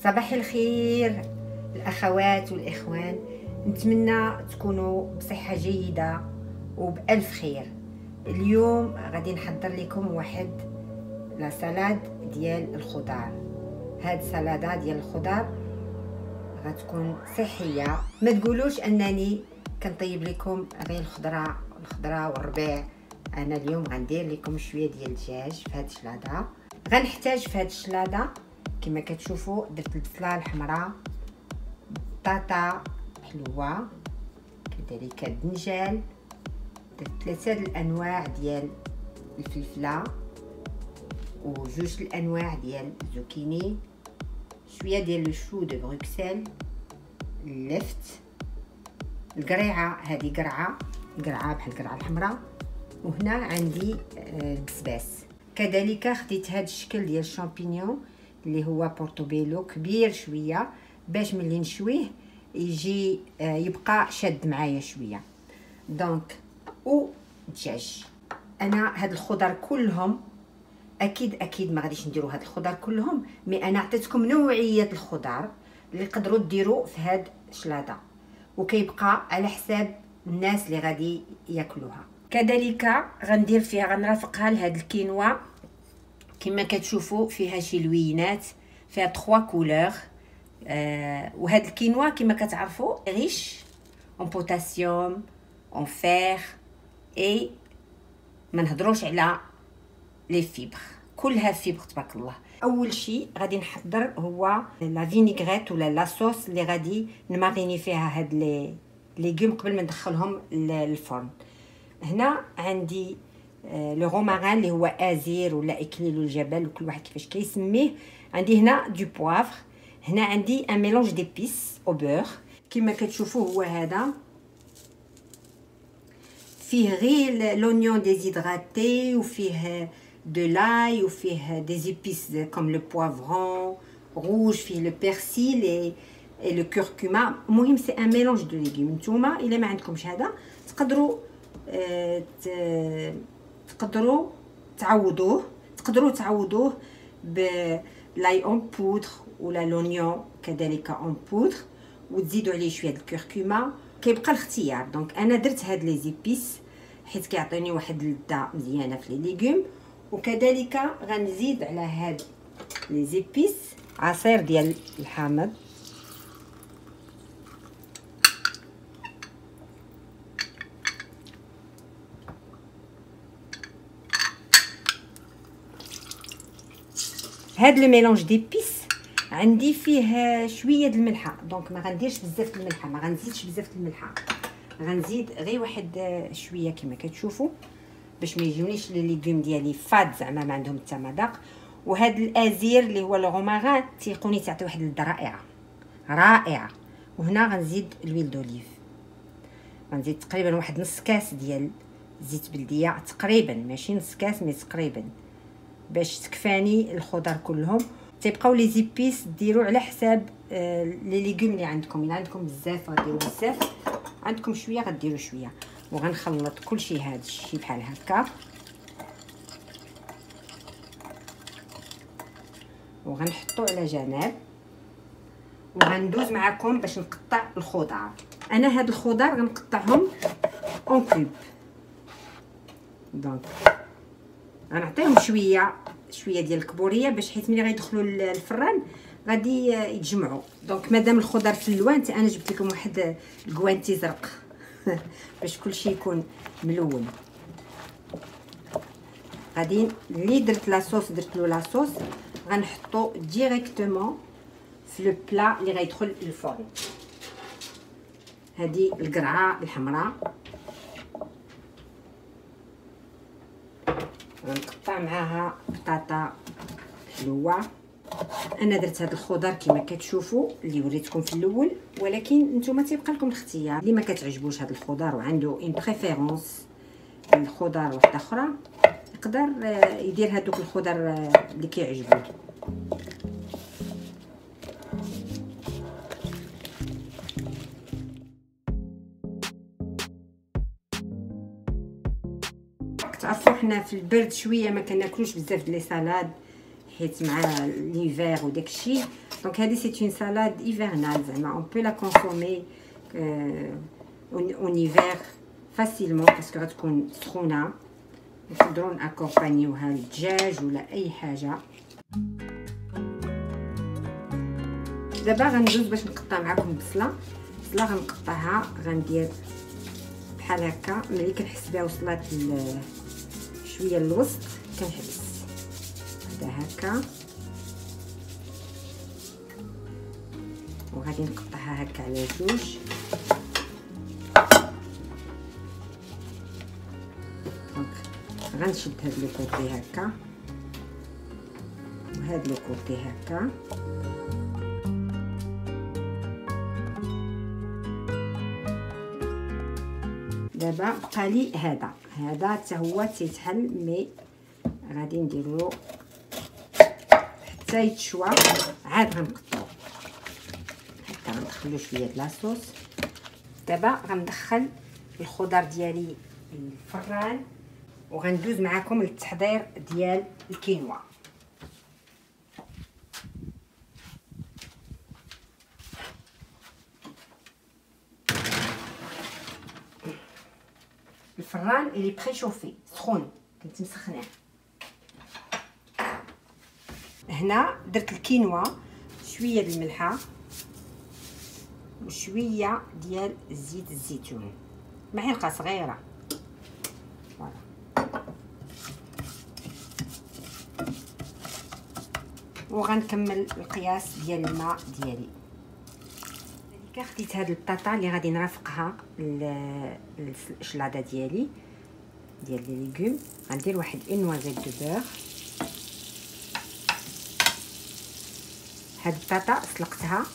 صباح الخير الأخوات والإخوان، نتمنى تكونوا بصحة جيدة وبألف خير. اليوم غادي نحضر لكم واحد لا سالاد ديال الخضار. هاد السلطه ديال الخضار غتكون صحيه، ما تقولوش انني كنطيب لكم غير الخضره والربيع. انا اليوم غندير لكم شويه ديال الدجاج في هاد السلطه. غنحتاج في هاد السلطه كما كتشوفوا درت البصله الحمراء، بطاطا حلوه، كذلك الدنجال، درت 3 الانواع ديال الفلفله وجوج الانواع ديال الزوكيني، شويه ديال الشو دو بروكسل، اللفت، القريعه هذه قرعه بحال القرعه الحمراء، وهنا عندي البسباس. كذلك خديت هذا الشكل ديال الشامبينيون اللي هو بورتوبيلو كبير شويه باش ملي نشويه يجي يبقى شاد معايا شويه. دونك الدجاج، انا هاد الخضر كلهم اكيد ما غاديش نديروا هاد الخضر كلهم، مي انا عطيتكم نوعيه الخضر اللي تقدروا ديروا في هاد السلطه، وكيبقى على حساب الناس اللي غادي ياكلوها. كذلك غندير فيها، غنرافقها لهاد الكينوا كما كتشوفوا فيها شي لوينات، فيها 3 كولور. وهاد الكينوا كما كتعرفوا ريش اون بوتاسيوم اون فير اي ما نهضروش على لي فيبر، كلها فيبر تبارك الله. اول شيء غادي نحضر هو لا فينيغريت ولا لا صوص اللي غادي نماريني فيها هاد لي ليغوم قبل ما ندخلهم للفرن. هنا عندي لو روماران اللي هو ازير ولا اكليل الجبل وكل واحد كيفاش كيسميه. عندي هنا دو بوافر، هنا عندي ان ميلونج ديبيس او بور كما كتشوفوا هو هذا، فيه غير لونيون ديزيدراتي وفيه de l'ail وفيه des épices comme le poivron rouge، فيه le persil et le curcuma. المهم سي ان ميلونج دو ليغوم. نتوما الا ما عندكمش هذا تقدروا تعوضوه بلاي اون بودر ولا لونيون كذلك اون بودر، وتزيدوا عليه شويه الكركما، كيبقى الاختيار. دونك انا درت هاد لي زيبيس حيت كيعطيني واحد اللذه مزيانه في لي ليغوم. وكذلك غنزيد على هاد لي زيبيس عصير ديال الحامض، هاد لو ميلونج ديبيس عندي فيه شويه د الملحه، دونك ما غنديرش بزاف د الملحه، ما غنزيدش بزاف د الملحه، غنزيد غير واحد شويه كما كتشوفوا باش ما يجونيش لي ليغوم ديالي فاد، زعما ما عندهم حتى مذاق. وهاد الازير اللي هو لو روماران تيقوني تعطي واحد اللذه رائعه. وهنا غنزيد الويل دوليف، غنزيد تقريبا واحد نص كاس ديال زيت بلديه، تقريبا ماشي نص كاس مي تقريبا، باش تكفاني الخضر كلهم. تيبقاو لي زيبيس ديروا على حساب لي ليغوم اللي عندكم. الا عندكم بزاف غديروا بزاف، عندكم شويه غديروا شويه. وغنخلط كلشي هذا الشيء بحال هكا، وغنحطو على جنب، وغندوز معكم باش نقطع الخضر. انا هاد الخضر غنقطعهم اون كوب، دونك غنعطيهم شويه ديال الكبوريه باش حيت ملي غيدخلوا للفران غادي يتجمعوا. دونك مادام الخضر في اللوان، انا جبت لكم واحد الكوانتي زرق باش كلشي يكون ملون. غادي اللي درت لاصوص درت له لاصوص غنحطو ديريكتومون في لو بلا اللي غيدخل للفرن. هذه القرعه الحمراء غنقطع معاها بطاطا حلوه. انا درت هاد الخضر كما كتشوفوا اللي وريتكم في الاول، ولكن نتوما تيبقى لكم الاختيار. اللي ما كتعجبوش هاد الخضر وعنده اون بريفيرونس الخضر واحده اخرى يقدر يدير هادوك الخضر اللي كيعجبوه. تعرفوا حنا في البرد شويه ما كناكلوش بزاف د لي سالاد حيت مع ليفير وداكشي، دونك هذه سي اون سالاد ايفرنال زعما اون بو لا كونسومي اون ايفر فاسيلمون باسكو غتكون سخونه. نقدروا ناكومبانيوها الدجاج ولا اي حاجه. دابا غندوز باش نقطع معكم بصله. غنقطعها غندير بحال هكا. ملي كنحس بها وصلت شويه للوسط كنحبس هذا هكا، وغادي نقطعها هكا على جوج. دونك غنشد هاد لو كوتي هكا وهاد لو كوتي هكا. دابا بقى لي هذا حتى هو تيتحل، مي غادي نديرو حتى يتشوى عاد غنقطعو حتى غندخلو شويه د لاصوص. دابا غندخل الخضر ديالي الفران وغندوز معكم للتحضير ديال الكينوا. الفران اللي بريشوفي سخون كنت مسخناه. هنا درت الكينوا، شويه ديال الملحه وشويه ديال زيت الزيتون، معلقه صغيره. فوالا وغنكمل القياس ديال الماء ديالي. خديت هاد البطاطا اللي غادي نرافقها الشلاضه ديالي ديال لي ليغوم. غندير واحد اون نوازيت دو بور. هاد البطاطا سلقتها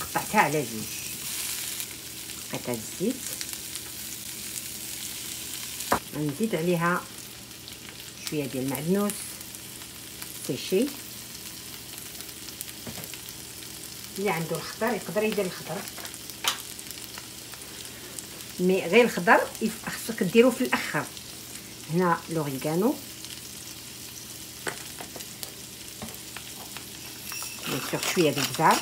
وقطعتها على جوج قطع الزيت. غنزيد عليها شويه ديال المعدنوس سيشي. اللي عنده الخضر يقدر يدير الخضر، مي غير الخضر خصك ديرو في الاخر. هنا لوريغانو بيان شويه ديال البزار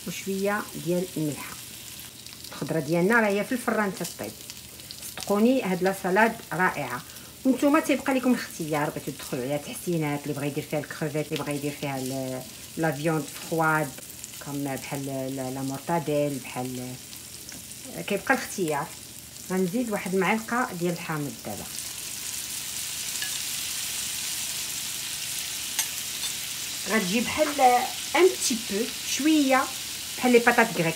وشويه ديال الملحه. الخضره ديالنا راه هي في الفران تطيب. صدقوني هاد لا سالاد رائعه. وانتم تيبقى لكم الاختيار، بغيتو تدخلوا عليها تحسينات، اللي بغى يدير فيها الكروفيت، اللي بغى يدير فيها لا فيوند فرواد كم بحال لا مورتاديل، بحال كيبقى الاختيار. غنزيد واحد المعلقه ديال الحامض دابا. غتجي بحال ان بتي بو شويه بحال لي باتات غريك.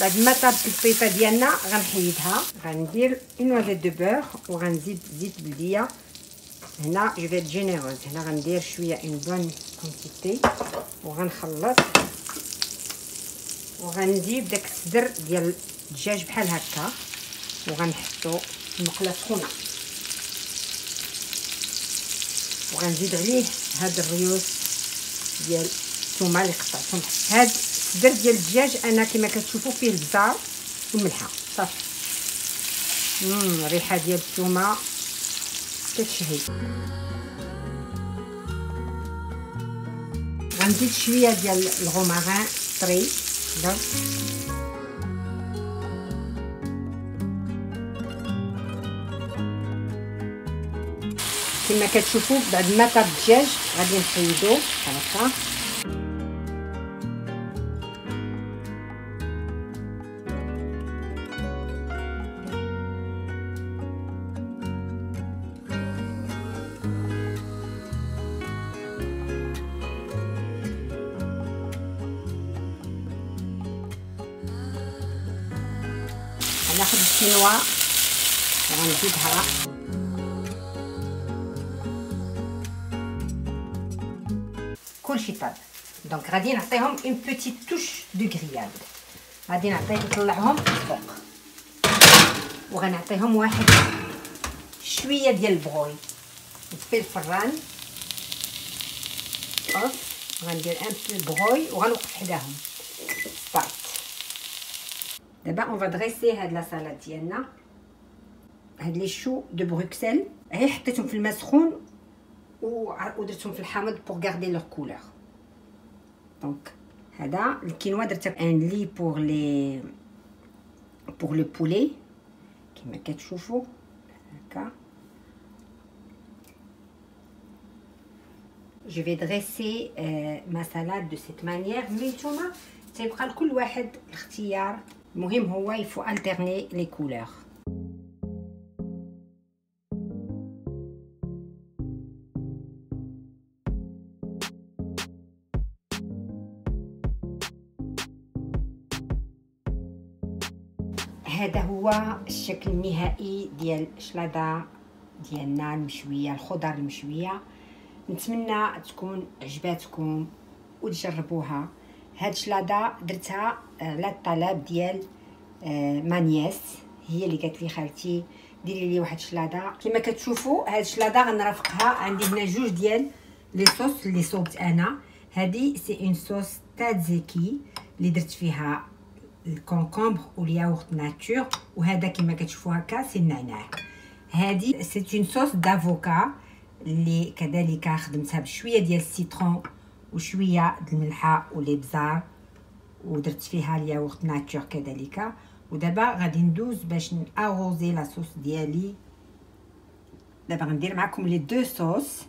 بعد ما طابت البيطه ديالنا غنحيدها. غندير اون نوازيت دو بور وغنزيد زيت بلديه. هنا جو في جينيروز، هنا غندير شويه اون بون كونتيتي وغنخلط وغنجيب داك الصدر ديال الدجاج بحال هكا وغنحطو في المقله سخونه وغنزيد عليه هاد الريوس ديال الثومه اللي قطعتهم. هاد الصدر ديال الدجاج انا كما كتشوفوا فيه البزار والملحه صافي. الريحه ديال الثومه كتشهي. غنزيد شويه ديال الغوماران طري كما كتشوفوا. بعد ما طاب الدجاج غادي نحيدوه هكا. غناخد الكينوا وغنزيدها كلشي طاب. دونك غادي نعطيهم اون بوتيت توش دو غرياد. غادي نطلعهم فوق وغنعطيهم واحد شويه ديال البغوي. نطفي الفران اوف. غندير ان بو بغوي وغنوقف حداهم. ستارت. دابا اون فا دريسي هاد لا سالاد ديالنا. هاد لي شو دو بروكسل هي حطيتهم في الماء سخون ودرتهم في الحامض بور غاردي لور كولور. دونك هذا الكينوا درت ان لي بور لو بولي كما كتشوفوا هكا. Je vais dresser ma salade de cette manière. مي نتوما تيبقى لكل واحد الاختيار، المهم هو يفو alterner les couleurs. هذا هو الشكل النهائي ديال الشلاضه ديالنا المشويه، الخضر المشويه. نتمنى تكون عجباتكم وتجربوها. هاد الشلاضه درتها على الطلب ديال مانياس، هي اللي قالت لي خالتي ديري لي واحد الشلاضه. كما كتشوفوا هاد الشلاضه غنرافقها عندي هنا جوج ديال لي صوص اللي صوبت انا. هذه سي اون صوص تاتزيكي اللي درت فيها الكونكومبر والياغورت ناتور، وهذا كما كتشوفوا هكا سي النعناع. هذه سي اون صوص دافوكا اللي كذلك خدمتها بشويه ديال السيترون وشويه د الملحه والابزار، ودرت فيها الياغورت ناتور كذلك. ودابا غادي ندوز باش ناغوزي لا صوص ديالي. دابا غندير معكم لي دو صوص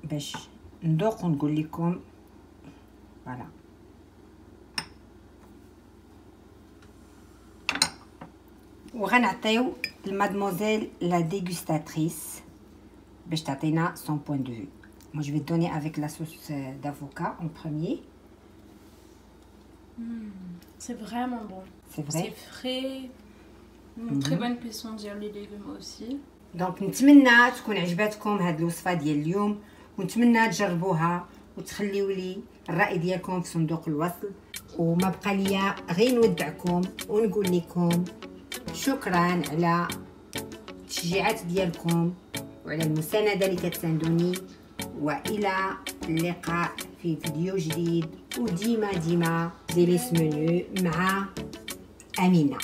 باش ندوق ونقول لكم. فوالا وغنعطيو لمادموزيل لا ديغوستاتريس باش تعطينا son point de vue. Moi je vais donner avec la sauce d'avocat en premier. C'est vraiment bon. C'est vrai. C'est frais. Très bonne cuisson ديال les légumes aussi. دونك نتمنى تكون عجباتكم هاد الوصفه ديال اليوم، ونتمنى تجربوها وتخليو لي الراي ديالكم في صندوق الوصف. وما بقى ليا غير نودعكم ونقول لكم شكرا على التشجيعات ديالكم وعلى المساندة اللي كتساندوني، والى اللقاء في فيديو جديد. وديما ديليس منيو مع أمينة.